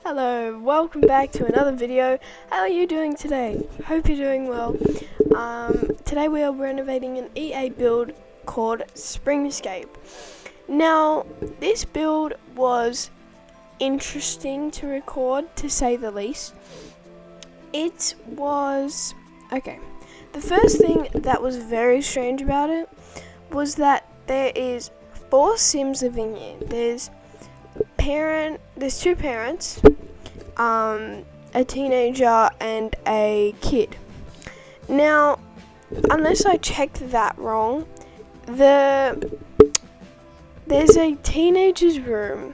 Hello, welcome back to another video. How are you doing today? Hope you're doing well. Today we are renovating an EA build called SPRINGSCAPE. Now, this build was interesting to record, to say the least. It was... okay. The first thing that was very strange about it was that there is 4 Sims living here. There's two parents, a teenager and a kid. Now, unless I checked that wrong, there's a teenager's room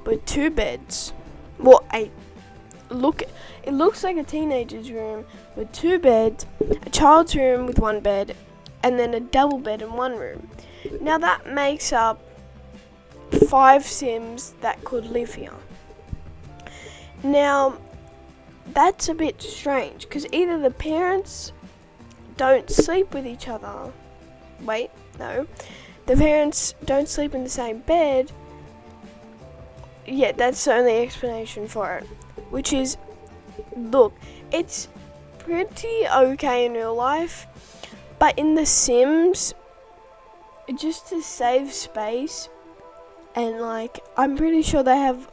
with 2 beds. Well, it looks like a teenager's room with 2 beds, a child's room with 1 bed, and then a double bed in 1 room. Now that makes up 5 Sims that could live here. Now, that's a bit strange, because either the parents don't sleep with each other. Wait, no. The parents don't sleep in the same bed. Yeah, that's the only explanation for it. Which is, look, it's pretty okay in real life, but in The Sims, just to save space, and I'm pretty sure they have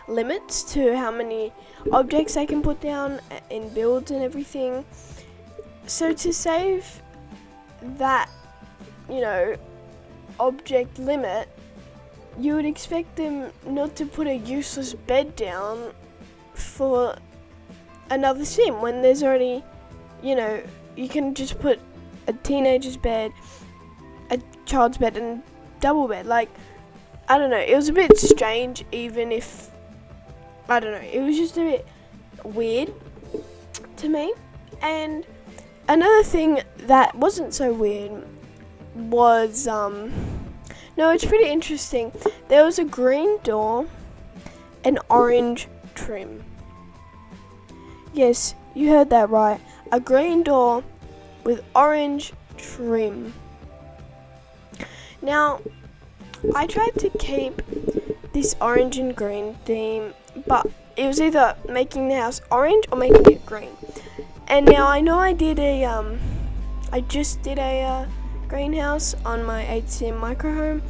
limits to how many objects they can put down in builds and everything. So to save that, object limit, you would expect them not to put a useless bed down for another Sim when there's already, you can just put a teenager's bed, a child's bed, and double bed. I don't know, it was a bit strange, even if, I don't know, it was just a bit weird to me. And another thing that wasn't so weird was, no, it's pretty interesting. There was a green door and orange trim. Yes, you heard that right. A green door with orange trim. Now, I tried to keep this orange and green theme, but it was either making the house orange or making it green. And now I know I just did a greenhouse on my 8sim micro home,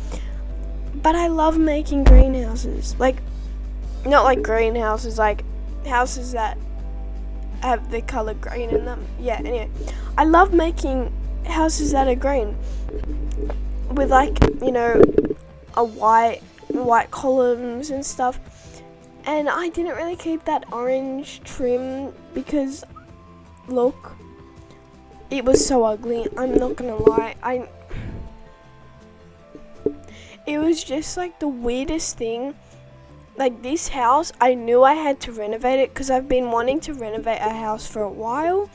but I love making greenhouses. Not like greenhouses, like houses that have the color green in them. Yeah, anyway, I love making houses that are green with a white columns and stuff. And I didn't really keep that orange trim because, look, it was so ugly. I'm not gonna lie. It was just the weirdest thing. This house, I knew I had to renovate it because I've been wanting to renovate a house for a while,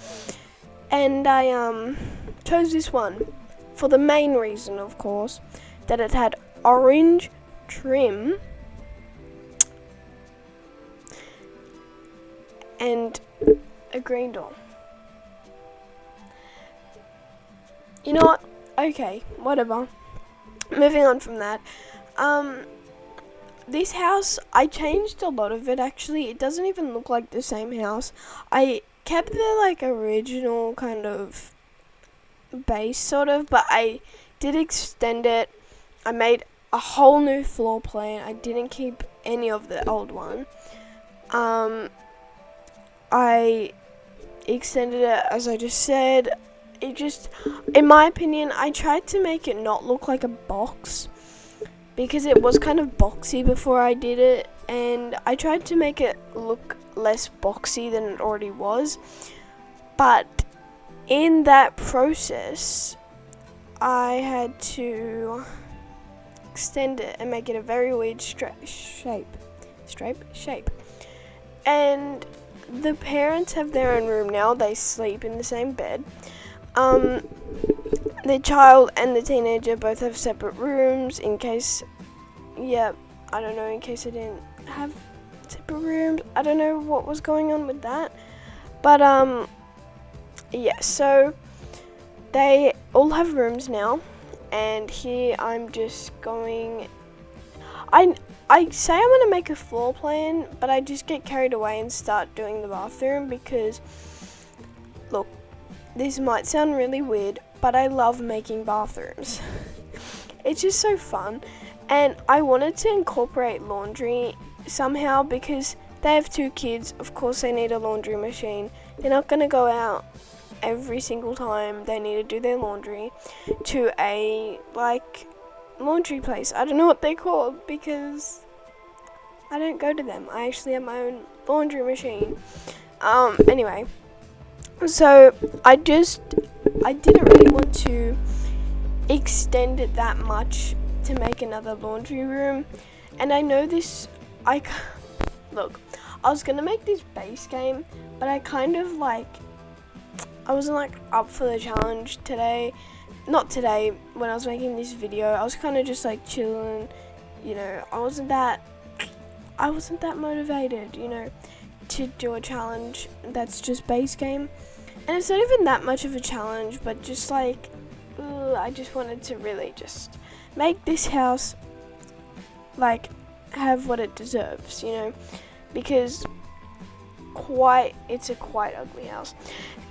and I chose this one for the main reason, of course, that it had orange trim and a green door. You know what? Okay, whatever. Moving on from that. This house, I changed a lot of it actually. It doesn't even look like the same house. I kept the original kind of base sort of, but I did extend it. I made a whole new floor plan. I didn't keep any of the old one. I extended it, as I just said. It just, in my opinion, I tried to make it not look like a box, because it was kind of boxy before I did it, and I tried to make it look less boxy than it already was. But in that process, I had to extend it and make it a very weird shape. And the parents have their own room now. They sleep in the same bed. The child and the teenager both have separate rooms in case I didn't have separate rooms. I don't know what was going on with that. But, so they all have rooms now. And here I'm just going... I say I'm going to make a floor plan, but I just get carried away and start doing the bathroom because, look, this might sound really weird, but I love making bathrooms. It's just so fun. And I wanted to incorporate laundry somehow because they have 2 kids. Of course, they need a laundry machine. They're not going to go out every single time they need to do their laundry to a, like, laundry place. I don't know what they're called because I don't go to them. I actually have my own laundry machine. Anyway, so I didn't really want to extend it that much to make another laundry room. And I know this, look, I was gonna make this base game, but I kind of like, I wasn't like up for the challenge today. Not today, when I was making this video, I was kind of just like chilling, you know, I wasn't that motivated, you know, to do a challenge that's just base game. And it's not even that much of a challenge, but just like, I just wanted to really just make this house, like, have what it deserves, you know, because it's a quite ugly house.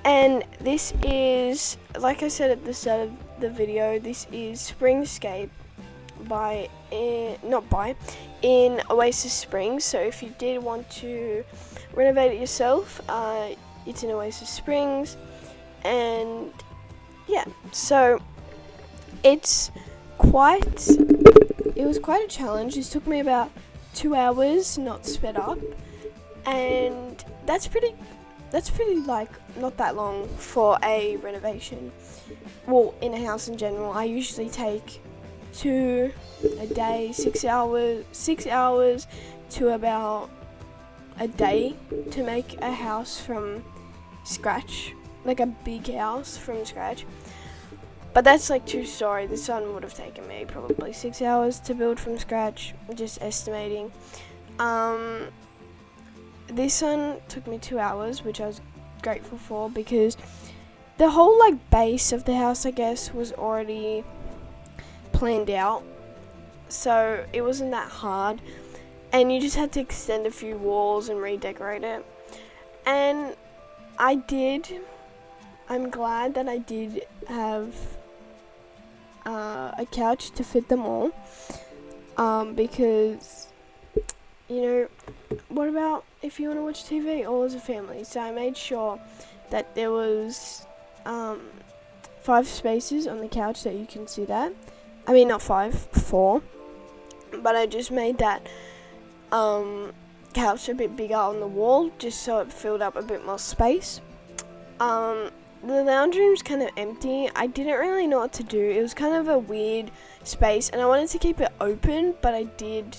And this is, like I said at the start of the video, this is SPRINGSCAPE in Oasis Springs. So if you did want to renovate it yourself, it's in Oasis Springs. And yeah, so it was quite a challenge. This took me about 2 hours, not sped up, and that's pretty like not that long for a renovation. Well, in a house in general, I usually take 2 a day, 6 hours to about a day to make a house from scratch, like a big house from scratch. But that's like 2-story. This one would have taken me probably 6 hours to build from scratch, just estimating. This one took me 2 hours, which I was grateful for because the whole like base of the house, I guess, was already planned out, so it wasn't that hard, and you just had to extend a few walls and redecorate it. And I'm glad that I did have a couch to fit them all, because, you know, what about if you want to watch TV all as a family? So I made sure that there was 5 spaces on the couch that you can see that. I mean, not 5, 4. But I just made that couch a bit bigger on the wall, just so it filled up a bit more space. The lounge room's kind of empty. I didn't really know what to do. It was kind of a weird space, and I wanted to keep it open, but I did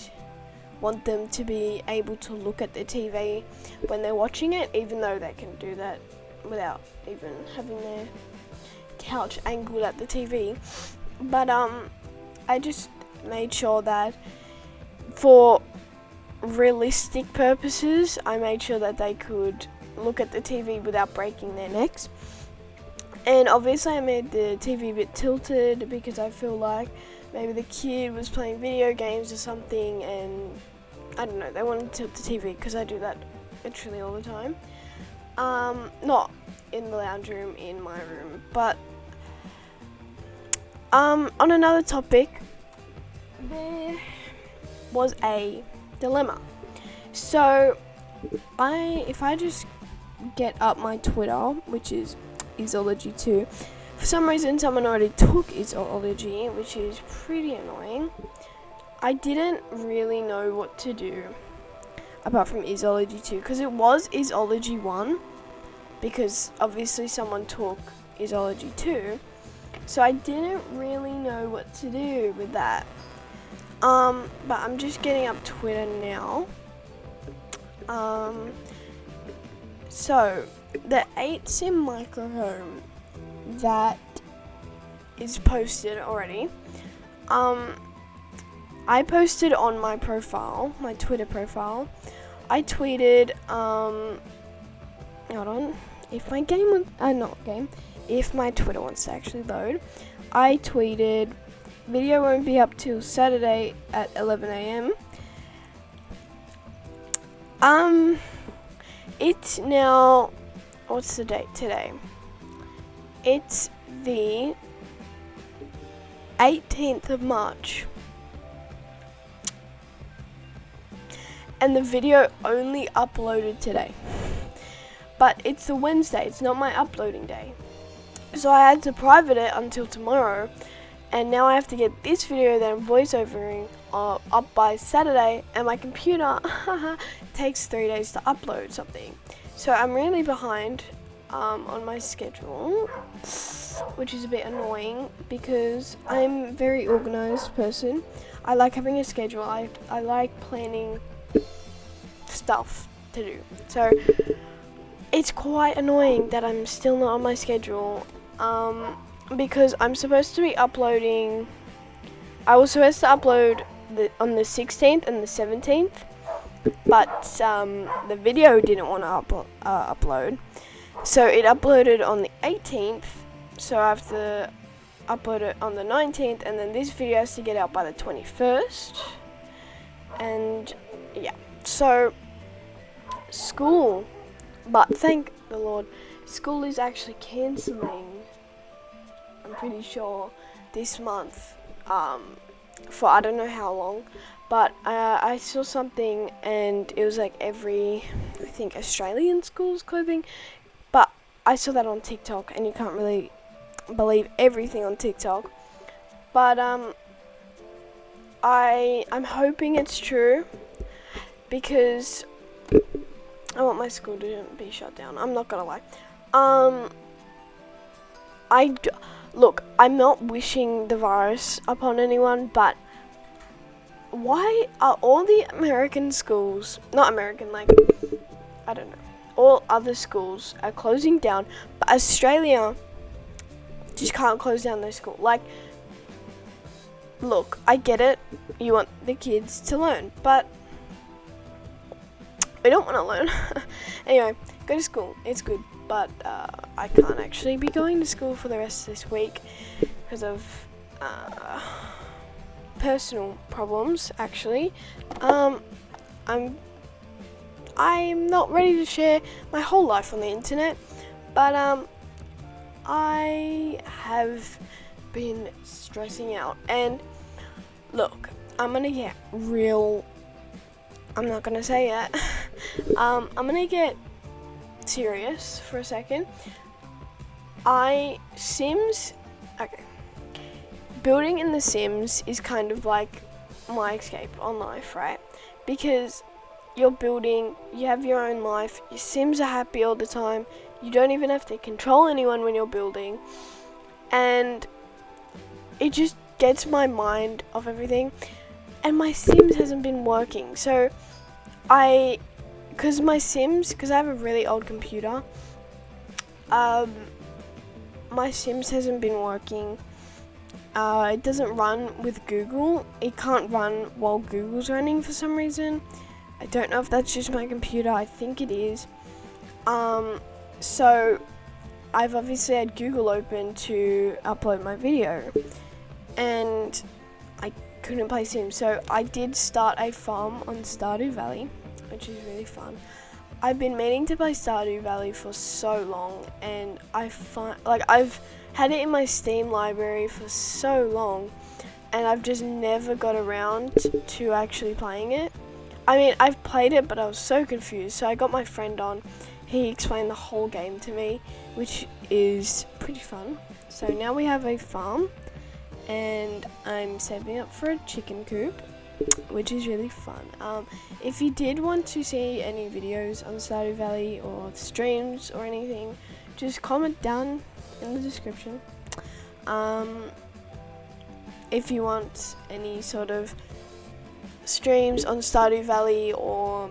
want them to be able to look at the TV when they're watching it, even though they can do that without even having their couch angled at the TV. But I just made sure that for realistic purposes, I made sure that they could look at the TV without breaking their necks. And obviously I made the TV a bit tilted because I feel like maybe the kid was playing video games or something, and I don't know, they wanted to tilt the TV because I do that literally all the time. Not in the lounge room, in my room. But on another topic, there was a dilemma. So if I just get up my Twitter, which is izzologyy 2, for some reason someone already took izzologyy, which is pretty annoying. I didn't really know what to do apart from izzologyy 2, because it was izzologyy 1, because obviously someone took izzologyy 2, so I didn't really know what to do with that. But I'm just getting up Twitter now. So the 8-sim microhome that is posted already, I posted on my profile, my Twitter profile. I tweeted, hold on, if my Twitter wants to actually load, I tweeted, video won't be up till Saturday at 11 a.m. It's now, what's the date today? It's the 18th of March. And the video only uploaded today. But it's a Wednesday, it's not my uploading day. So I had to private it until tomorrow. And now I have to get this video that I'm voiceovering up by Saturday. And my computer takes 3 days to upload something. So I'm really behind on my schedule, which is a bit annoying because I'm a very organized person. I like having a schedule. I like planning stuff to do. So it's quite annoying that I'm still not on my schedule because I'm supposed to be uploading. I was supposed to upload on the 16th and the 17th, but the video didn't want to upload, so it uploaded on the 18th. So I have to upload it on the 19th, and then this video has to get out by the 21st. And yeah, so school, but thank the Lord, school is actually cancelling, I'm pretty sure, this month, for I don't know how long. But I saw something and it was like every, I think, Australian school's clothing. But I saw that on TikTok, and you can't really believe everything on TikTok. But I'm hoping it's true because I want my school to be shut down. I'm not gonna lie. Look, I'm not wishing the virus upon anyone, but why are all the American schools, not American, like, I don't know, all other schools are closing down, but Australia just can't close down their school? Like, look, I get it, you want the kids to learn, but we don't want to learn. Anyway, go to school, it's good, but I can't actually be going to school for the rest of this week because of personal problems, actually. I'm not ready to share my whole life on the internet, but I have been stressing out. And look, I'm gonna get real, I'm not gonna say it. I'm gonna get serious for a second. Okay. Building in The Sims is kind of like my escape on life, right? Because you're building, you have your own life, your Sims are happy all the time, you don't even have to control anyone when you're building, and it just gets my mind off everything. And my Sims hasn't been working, so because I have a really old computer, my Sims hasn't been working. It doesn't run with Google. It can't run while Google's running for some reason. I don't know if that's just my computer. I think it is. So I've obviously had Google open to upload my video, and I couldn't play Sims. So I did start a farm on Stardew Valley, which is really fun. I've been meaning to play Stardew Valley for so long, and I've had it in my Steam library for so long, and I've just never got around to actually playing it. I mean, I've played it, but I was so confused, so I got my friend on. He explained the whole game to me, which is pretty fun. So now we have a farm, and I'm saving up for a chicken coop, which is really fun. If you did want to see any videos on Stardew Valley or streams or anything, just comment down in the description. If you want any sort of streams on Stardew Valley or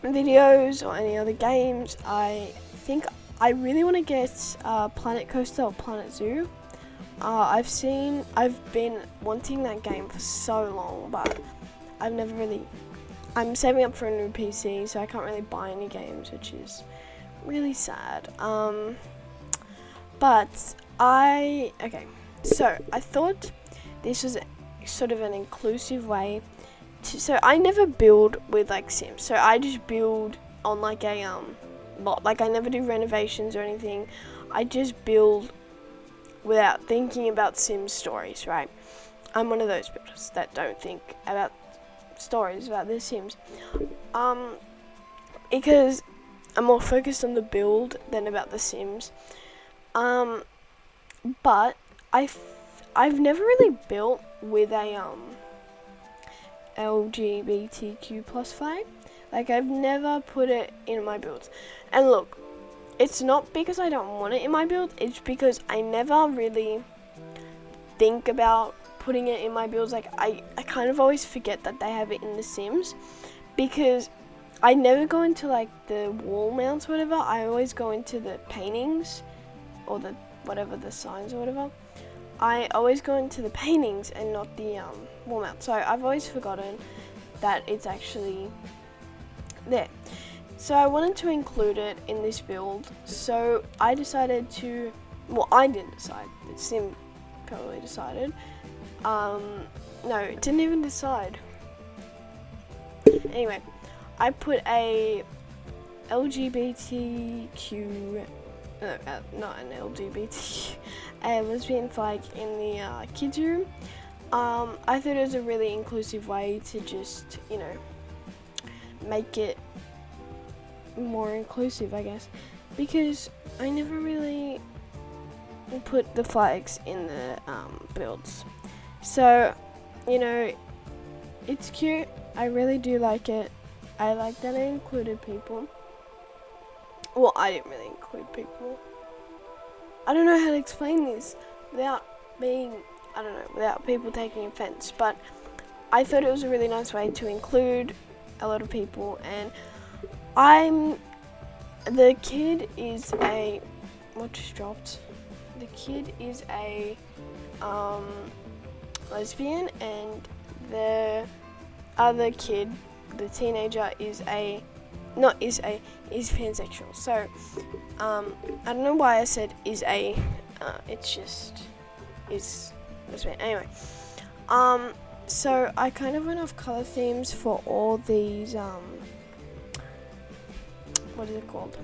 videos or any other games, I think I really want to get Planet Coaster or Planet Zoo. I've been wanting that game for so long, but I'm saving up for a new PC, so I can't really buy any games, which is really sad. So I thought this was sort of an inclusive way so I never build with like Sims. So I just build on like a lot. Like I never do renovations or anything. I just build without thinking about Sims stories, right? I'm one of those builders that don't think about stories about their Sims. Because I'm more focused on the build than about the Sims. But I've never really built with a LGBTQ plus flag. Like I've never put it in my builds. And look, it's not because I don't want it in my build, it's because I never really think about putting it in my builds. Like I kind of always forget that they have it in the Sims, because I never go into like the wall mounts or whatever. I always go into the paintings or the whatever, the signs or whatever. I always go into the paintings and not the wall mount. So I've always forgotten that it's actually there. So I wanted to include it in this build. So I decided to, well, I didn't decide. The Sim probably decided. No, it didn't even decide. Anyway, I put a LGBTQ, not an LGBTQ, a lesbian flag in the kids' room. I thought it was a really inclusive way to just, you know, make it more inclusive, I guess, because I never really put the flags in the builds. So, you know, it's cute. I really do like it. I like that I included people. Well, I didn't really include people. I don't know how to explain this without being, without people taking offense, but I thought it was a really nice way to include a lot of people. And the kid is a, what just dropped? The kid is a lesbian, and the other kid, the teenager, is pansexual. So I don't know why I said is a, it's just is lesbian. Anyway, so I kind of went off color themes for all these what is it called,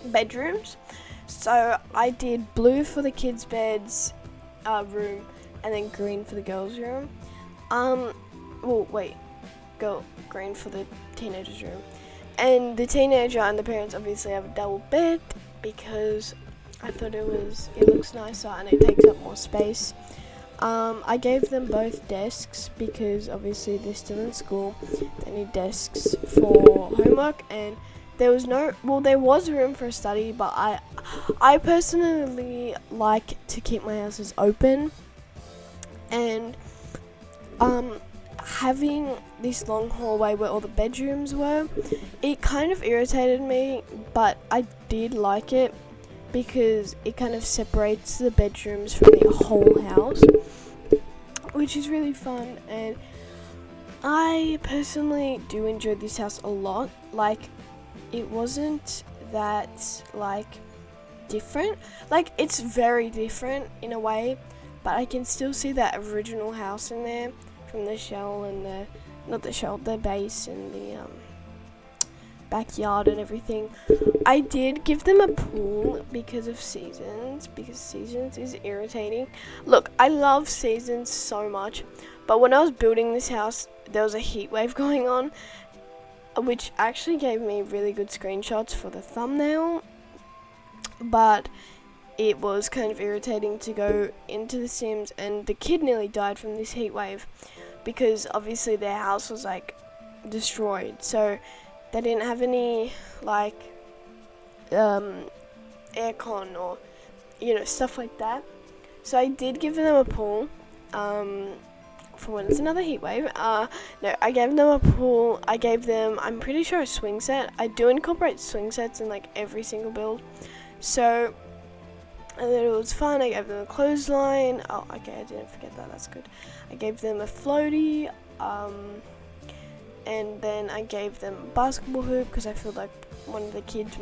bedrooms. So I did blue for the kids' beds room, and then green for the girls' room. Green for the teenagers' room. And the teenager and the parents obviously have a double bed, because I thought it looks nicer and it takes up more space. I gave them both desks because obviously they're still in school. They need desks for homework, and there was room for a study, but I personally like to keep my houses open, and having this long hallway where all the bedrooms were, it kind of irritated me, but I did like it because it kind of separates the bedrooms from the whole house, which is really fun. And I personally do enjoy this house a lot. Like, it wasn't that like different, like it's very different in a way, but I can still see that original house in there, from the shell and the base and the backyard and everything. I did give them a pool because Seasons is irritating. Look, I love Seasons so much, but when I was building this house, there was a heat wave going on, which actually gave me really good screenshots for the thumbnail, but it was kind of irritating to go into the Sims, and the kid nearly died from this heat wave because obviously their house was like destroyed, so they didn't have any like aircon or stuff like that. So I did give them a pool for when it's another heat wave. No, I gave them a pool. I gave them, I'm pretty sure, a swing set. I do incorporate swing sets in like every single build, so I thought it was fun. I gave them a clothesline. Oh, okay, I didn't forget that. That's good. I gave them a floaty, and then I gave them a basketball hoop because I feel like one of the kids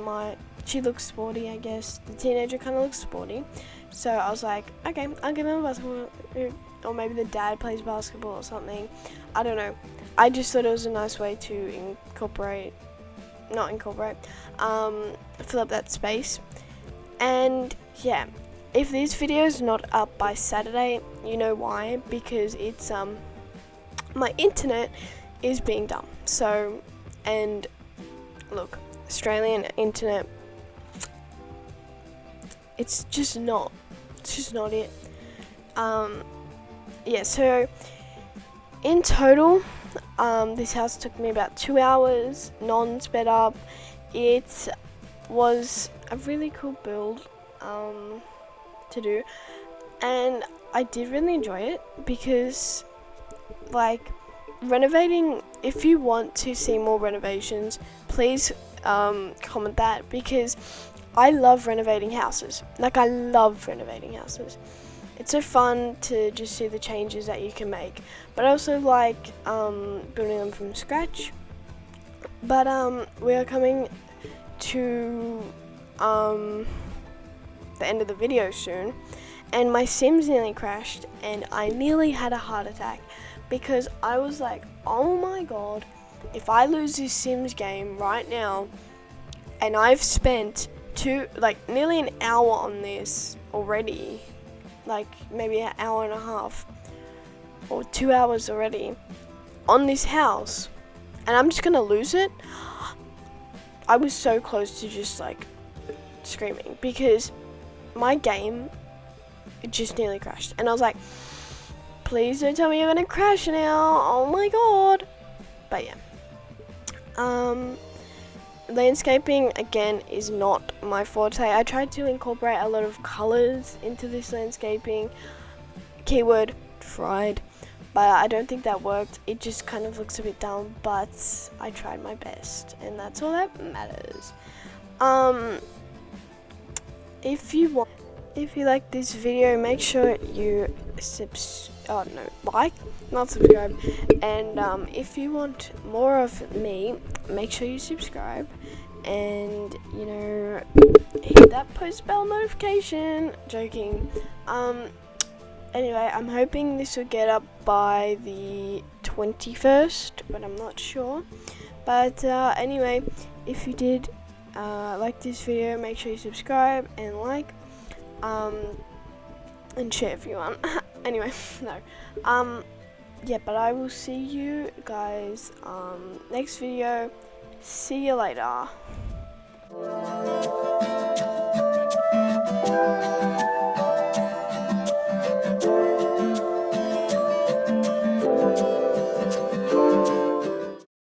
she looks sporty, I guess. The teenager kind of looks sporty. So I was like, okay, I'll give them a basketball hoop, or maybe the dad plays basketball or something. I don't know. I just thought it was a nice way to fill up that space. And yeah, if this video is not up by Saturday, you know why, because it's my internet is being dumb. So, and look, Australian internet, it's just not it. Yeah, so in total, this house took me about 2 hours, non-sped up. It was a really cool build to do, and I did really enjoy it because, like, renovating, if you want to see more renovations, please comment that, because I love renovating houses. Like, I love renovating houses. It's so fun to just see the changes that you can make, but I also like building them from scratch. But we are coming to the end of the video soon, and my Sims nearly crashed, and I nearly had a heart attack because I was like, oh my god, if I lose this Sims game right now, and I've spent nearly an hour on this already, like maybe an hour and a half or 2 hours already on this house, and I'm just gonna lose it. I was so close to just like screaming because my game just nearly crashed, and I was like, please don't tell me you're gonna crash now, oh my god. But yeah, landscaping again is not my forte. I tried to incorporate a lot of colors into this landscaping, keyword tried, but I don't think that worked. It just kind of looks a bit dumb, but I tried my best, and that's all that matters. If you like this video, make sure you not subscribe. And if you want more of me, make sure you subscribe, and you know, hit that post bell notification. Joking. Anyway, I'm hoping this will get up by the 21st, but I'm not sure. But anyway, if you did like this video, make sure you subscribe and like, and share if you want. Anyway, no. Yeah, but I will see you guys next video. See you later.